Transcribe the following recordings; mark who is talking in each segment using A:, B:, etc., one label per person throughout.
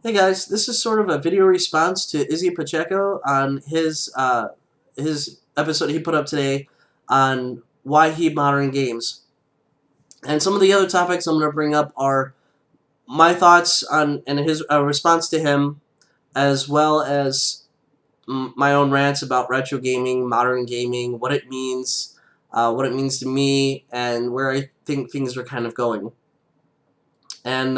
A: Hey guys, this is sort of a video response to Israel Pacheco on his episode he put up today on why he modern games. And some of the other topics I'm going to bring up are my thoughts on and his response to him, as well as my own rants about retro gaming, modern gaming, what it means to me, and where I think things are kind of going. And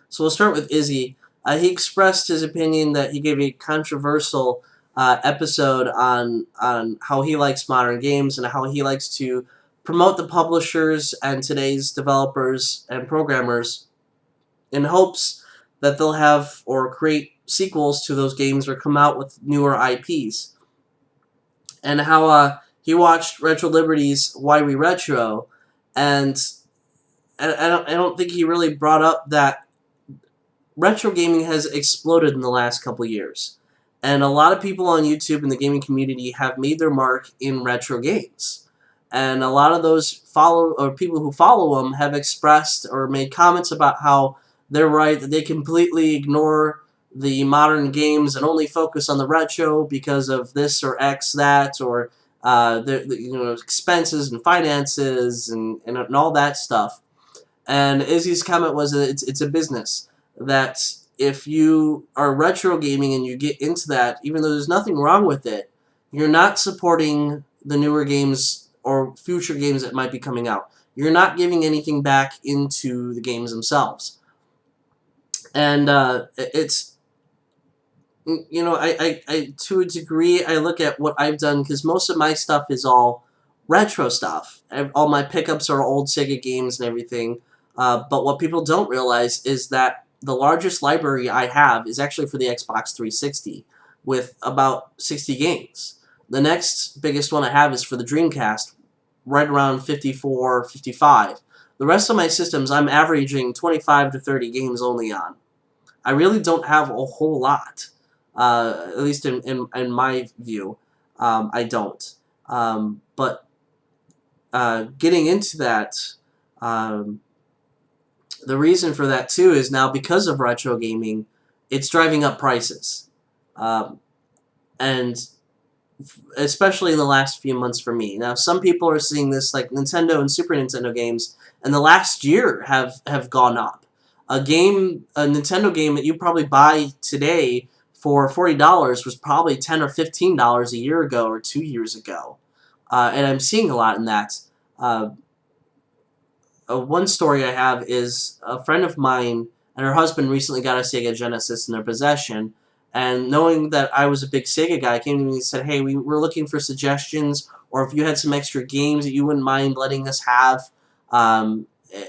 A: so we'll start with Izzy. He expressed his opinion that he gave a controversial episode on how he likes modern games and how he likes to promote the publishers and today's developers and programmers in hopes that they'll have or create sequels to those games or come out with newer IPs. And how he watched Retro Liberty's Why We Retro, and I don't think he really brought up that retro gaming has exploded in the last couple years. And a lot of people on YouTube in the gaming community have made their mark in retro games. And a lot of those people who follow them have expressed or made comments about how they're right, that they completely ignore the modern games and only focus on the retro because of this or X that, or expenses and finances and all that stuff. And Izzy's comment was that it's a business. That if you are retro gaming and you get into that, even though there's nothing wrong with it, you're not supporting the newer games or future games that might be coming out. You're not giving anything back into the games themselves. And it's, I to a degree, I look at what I've done because most of my stuff is all retro stuff. All my pickups are old Sega games and everything. But what people don't realize is that the largest library I have is actually for the Xbox 360 with about 60 games. The next biggest one I have is for the Dreamcast, right around 54, 55. The rest of my systems I'm averaging 25 to 30 games only on. I really don't have a whole lot, at least in my view. I don't. But getting into that, um, the reason for that too is now because of retro gaming, it's driving up prices, um, and especially in the last few months for me. Now, some people are seeing this like Nintendo and Super Nintendo games, and the last year have gone up. A Nintendo game that you probably buy today for $40 was probably $10 or $15 a year ago or 2 years ago, and I'm seeing a lot in that. Uh, one story I have is a friend of mine and her husband recently got a Sega Genesis in their possession. And knowing that I was a big Sega guy, came to me and said, "Hey, we're looking for suggestions, or if you had some extra games that you wouldn't mind letting us have, um,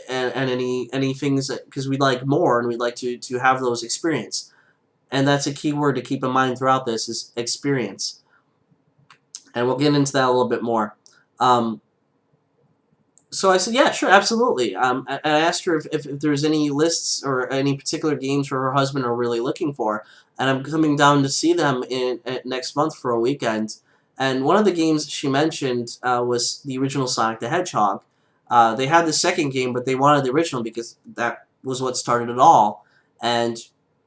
A: and any things that because we'd like more and we'd like to have those experience." And that's a key word to keep in mind throughout this is experience. And we'll get into that a little bit more. Um, So I said, yeah, sure, absolutely. I asked her if there's any lists or any particular games her husband are really looking for, and I'm coming down to see them next month for a weekend. And one of the games she mentioned was the original Sonic the Hedgehog. They had the second game, but they wanted the original because that was what started it all. And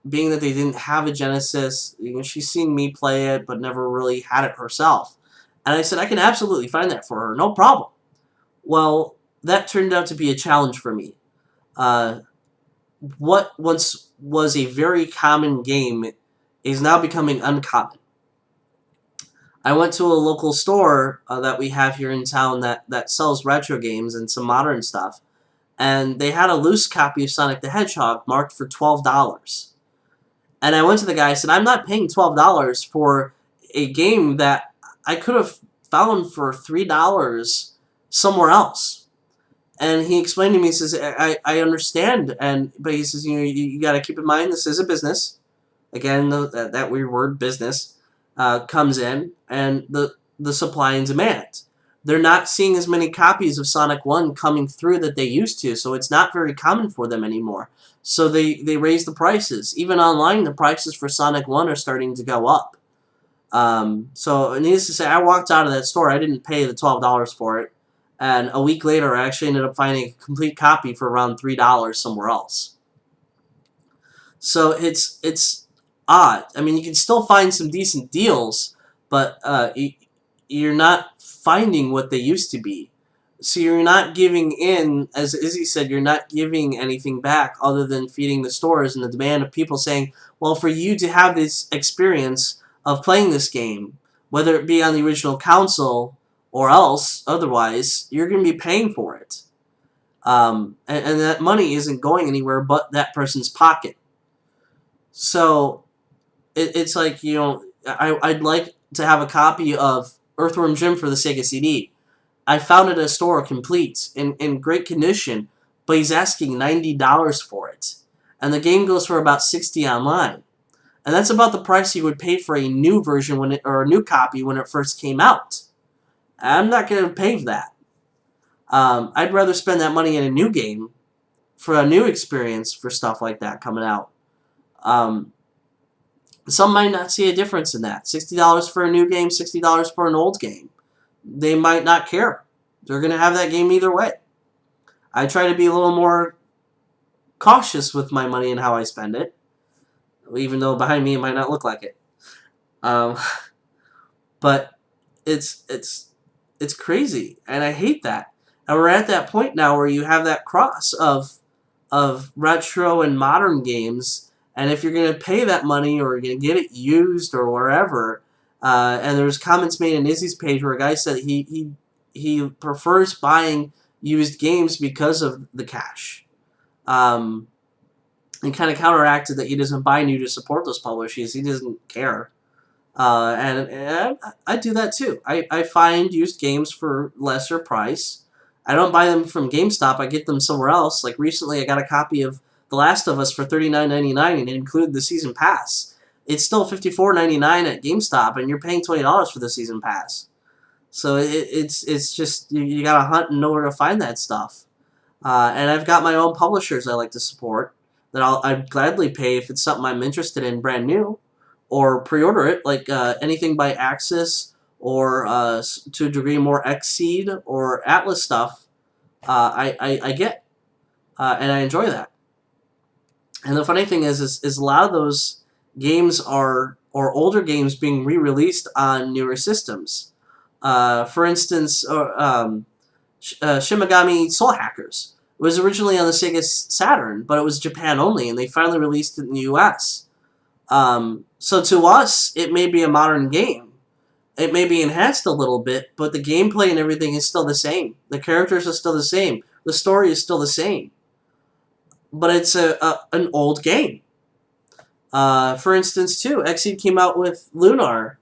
A: being that they didn't have a Genesis, she's seen me play it, but never really had it herself. And I said, I can absolutely find that for her, no problem. Well, that turned out to be a challenge for me. Uh, what once was a very common game is now becoming uncommon. I went to a local store that we have here in town that sells retro games and some modern stuff, and they had a loose copy of Sonic the Hedgehog marked for $12. And I went to the guy and said, I'm not paying $12 for a game that I could have found for $3 somewhere else. And he explained to me, he says, I understand, but he says, you got to keep in mind this is a business. Again, that weird word, business, comes in, and the supply and demand. They're not seeing as many copies of Sonic 1 coming through that they used to, so it's not very common for them anymore. So they raise the prices. Even online, the prices for Sonic 1 are starting to go up. So needless to say, I walked out of that store. I didn't pay the $12 for it. And a week later, I actually ended up finding a complete copy for around $3 somewhere else. So it's odd. I mean, you can still find some decent deals, but you're not finding what they used to be. So you're not giving in, as Izzy said, you're not giving anything back other than feeding the stores and the demand of people saying, well, for you to have this experience of playing this game, whether it be on the original console or else, otherwise, you're going to be paying for it. And that money isn't going anywhere but that person's pocket. So it's like, I'd like to have a copy of Earthworm Jim for the Sega CD. I found it at a store complete, in great condition, but he's asking $90 for it. And the game goes for about $60 online. And that's about the price you would pay for a new version or a new copy when it first came out. I'm not going to pay for that. I'd rather spend that money in a new game for a new experience for stuff like that coming out. Some might not see a difference in that. $60 for a new game, $60 for an old game. They might not care. They're going to have that game either way. I try to be a little more cautious with my money and how I spend it, even though behind me it might not look like it. But it's crazy, and I hate that. And we're at that point now where you have that cross of retro and modern games. And if you're going to pay that money or you're going to get it used or wherever, and there's comments made in Izzy's page where a guy said he prefers buying used games because of the cash. And kind of counteracted that he doesn't buy new to support those publishers. He doesn't care. And I do that too. I find used games for lesser price. I don't buy them from GameStop. I get them somewhere else. Like recently I got a copy of The Last of Us for $39.99, and it included the season pass. It's still $54.99 at GameStop, and you're paying $20 for the season pass. So it's just, you gotta hunt and know where to find that stuff. And I've got my own publishers I like to support that I'd gladly pay if it's something I'm interested in brand new, or pre-order it, like anything by Axis or to a degree more Xseed or Atlas stuff. I get, and I enjoy that. And the funny thing is a lot of those games are older games being re-released on newer systems. For instance, Shin Megami Soul Hackers was originally on the Sega Saturn, but it was Japan only, and they finally released it in the US. So to us, it may be a modern game. It may be enhanced a little bit, but the gameplay and everything is still the same. The characters are still the same. The story is still the same. But it's an old game. For instance, too, Xseed came out with Lunar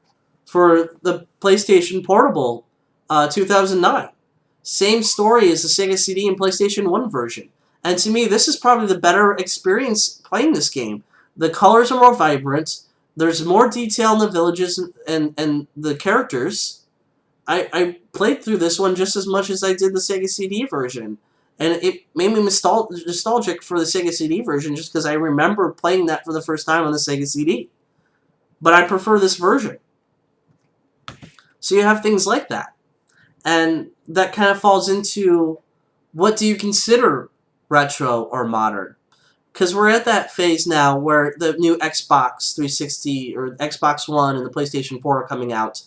A: for the PlayStation Portable 2009. Same story as the Sega CD and PlayStation 1 version. And to me, this is probably the better experience playing this game. The colors are more vibrant. There's more detail in the villages and the characters. I played through this one just as much as I did the Sega CD version. And it made me nostalgic for the Sega CD version just because I remember playing that for the first time on the Sega CD. But I prefer this version. So you have things like that. And that kind of falls into, what do you consider retro or modern? Because we're at that phase now where the new Xbox 360 or Xbox One and the PlayStation 4 are coming out.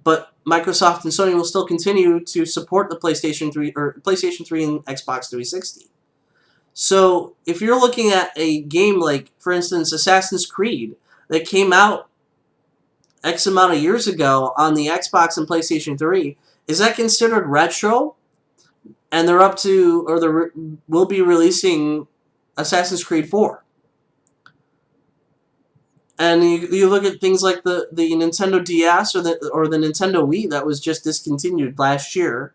A: But Microsoft and Sony will still continue to support the PlayStation 3 and Xbox 360. So if you're looking at a game like, for instance, Assassin's Creed that came out X amount of years ago on the Xbox and PlayStation 3, is that considered retro? And they're up to, or they will be releasing Assassin's Creed 4. And you look at things like the Nintendo DS or the Nintendo Wii that was just discontinued last year,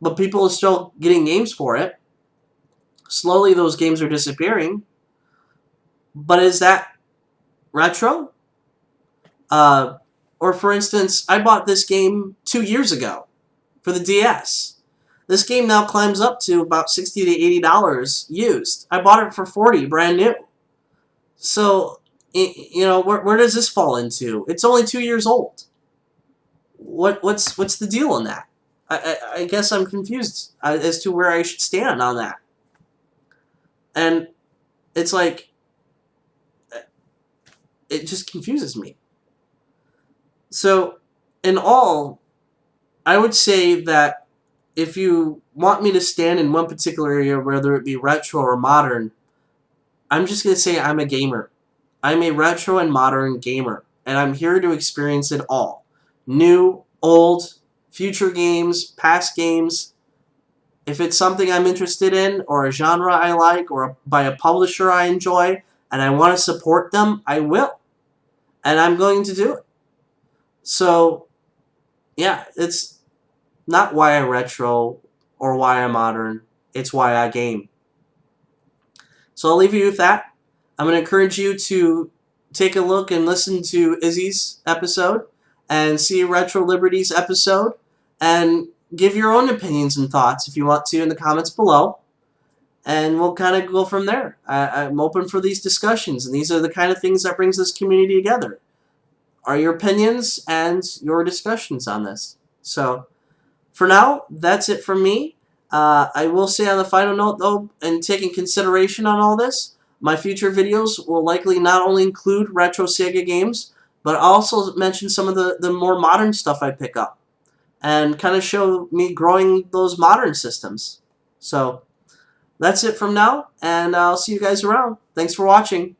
A: but people are still getting games for it. Slowly those games are disappearing. But is that retro? Or for instance, I bought this game 2 years ago for the DS. This game now climbs up to about $60 to $80 used. I bought it for $40 brand new. So, you know, where does this fall into? It's only 2 years old. What's the deal on that? I guess I'm confused as to where I should stand on that. And it's like, it just confuses me. So, in all, I would say that if you want me to stand in one particular area, whether it be retro or modern, I'm just going to say I'm a gamer. I'm a retro and modern gamer, and I'm here to experience it all. New, old, future games, past games. If it's something I'm interested in, or a genre I like, or by a publisher I enjoy, and I want to support them, I will. And I'm going to do it. So, yeah, it's not why I retro or why I modern. It's why I game. So I'll leave you with that. I'm going to encourage you to take a look and listen to Izzy's episode and see Retro Liberty's episode and give your own opinions and thoughts if you want to in the comments below. And we'll kind of go from there. I'm open for these discussions, and these are the kind of things that brings this community together. Are your opinions and your discussions on this. So, for now, that's it from me. I will say on the final note, though, and taking consideration on all this, my future videos will likely not only include retro Sega games, but also mention some of the more modern stuff I pick up, and kind of show me growing those modern systems. So, that's it from now, and I'll see you guys around. Thanks for watching.